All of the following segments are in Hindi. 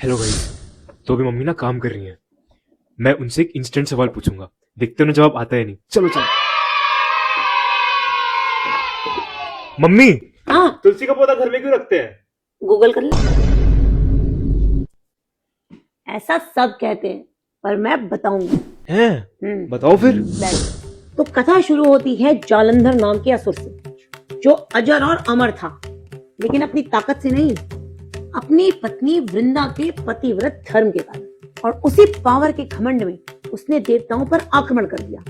Hello guys. तो अभी मम्मी ना काम कर रही हैं। मैं उनसे एक इंस्टेंट सवाल पूछूंगा, देखते उन्हें जवाब आता है नहीं। चलो चलो। मम्मी, हाँ, तुलसी का पौधा घर में क्यों रखते हैं? गूगल कर ले। ऐसा सब कहते हैं, पर मैं बताऊंगी। हैं? बताओ फिर। बैठ। तो कथा शुरू होती है जालंधर नाम के असुर से, जो अजर और अमर था, लेकिन अपनी ताकत से नहीं, अपनी पत्नी वृंदा के पतिव्रत धर्म के कारण। और उसी पावर के घमंड में उसने देवताओं पर आक्रमण कर दिया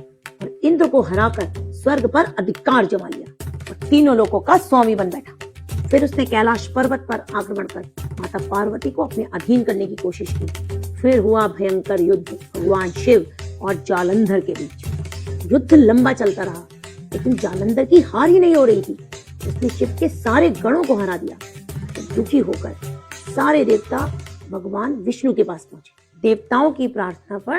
और इंद्र को हराकर स्वर्ग पर अधिकार जमा लिया और तीनों लोकों का स्वामी बन बैठा। फिर उसने कैलाश पर्वत पर आक्रमण कर माता पार्वती को अपने अधीन करने की कोशिश की। फिर हुआ भयंकर युद्ध भगवान शिव और जालंधर के बीच। युद्ध लंबा चलता रहा, लेकिन जालंधर की हार ही नहीं हो रही थी। उसने शिव के सारे गणों को हरा दिया। तो दुखी होकर सारे देवता भगवान विष्णु के पास पहुंचे। देवताओं की प्रार्थना पर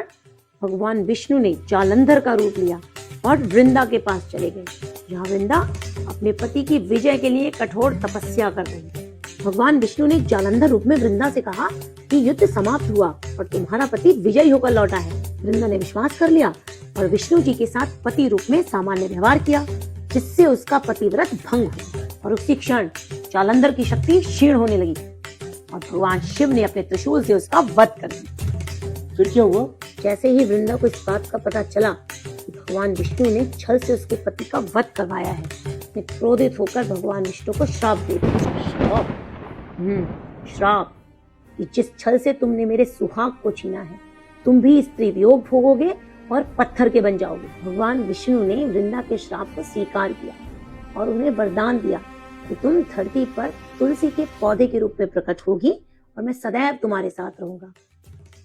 भगवान विष्णु ने जालंधर का रूप लिया और वृंदा के पास चले गए, जहाँ वृंदा अपने पति की विजय के लिए कठोर तपस्या कर रही थी। भगवान विष्णु ने जालंधर रूप में वृंदा से कहा कि युद्ध समाप्त हुआ और तुम्हारा पति विजयी होकर लौटा है। वृंदा ने विश्वास कर लिया और विष्णु जी के साथ पति रूप में सामान्य व्यवहार किया, जिससे उसका पतिव्रत भंग हुआ और उसी क्षण जालंधर की शक्ति क्षीण होने लगी और भगवान शिव ने अपने त्रिशूल से उसका वध कर दिया। फिर क्या हुआ? जैसे ही वृंदा को इस बात का पता चला कि भगवान विष्णु ने छल से उसके पति का वध करवाया है, उसने क्रोधित होकर भगवान विष्णु को श्राप दे दिया। श्राप कि जिस छल से तुमने मेरे सुहाग को छीना है, तुम भी स्त्री वियोग भोगोगे और पत्थर के बन जाओगे। भगवान विष्णु ने वृंदा के श्राप को स्वीकार किया और उन्हें वरदान दिया कि तुम धरती पर तुलसी के पौधे के रूप में प्रकट होगी और मैं सदैव तुम्हारे साथ रहूंगा।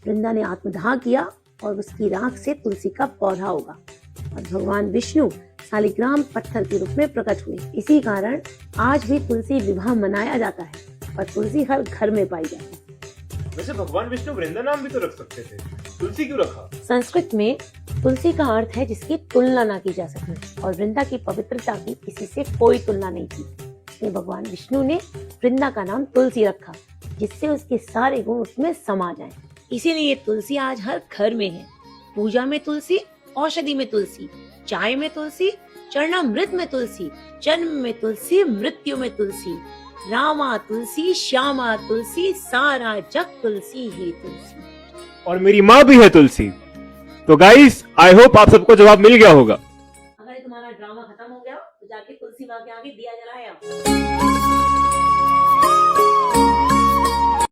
वृंदा ने आत्मदाह किया और उसकी राख से तुलसी का पौधा होगा और भगवान विष्णु शालिग्राम पत्थर के रूप में प्रकट हुए। इसी कारण आज भी तुलसी विवाह मनाया जाता है और तुलसी हर घर में पाई जाती है। वैसे भगवान विष्णु वृंदा नाम भी तो रख सकते थे, तुलसी क्यों रखा? संस्कृत में तुलसी का अर्थ है जिसकी तुलना ना की जा सके, और वृंदा की पवित्रता की किसी से कोई तुलना नहीं थी। इसलिए भगवान विष्णु ने वृंदा का नाम तुलसी रखा, जिससे उसके सारे गुण उसमें समा जाएं। इसीलिए तुलसी आज हर घर में है। पूजा में तुलसी, औषधि में तुलसी, चाय में तुलसी, चरणामृत में तुलसी, जन्म में तुलसी, मृत्यु में तुलसी, रामा तुलसी, श्यामा तुलसी, सारा जग तुलसी ही तुलसी। और मेरी माँ भी है तुलसी। तो गाइस, आई होप आप सबको जवाब मिल गया होगा। अगर तुम्हारा ड्रामा खत्म हो गया तो जाके तुलसी माँ के आगे दिया जलाया।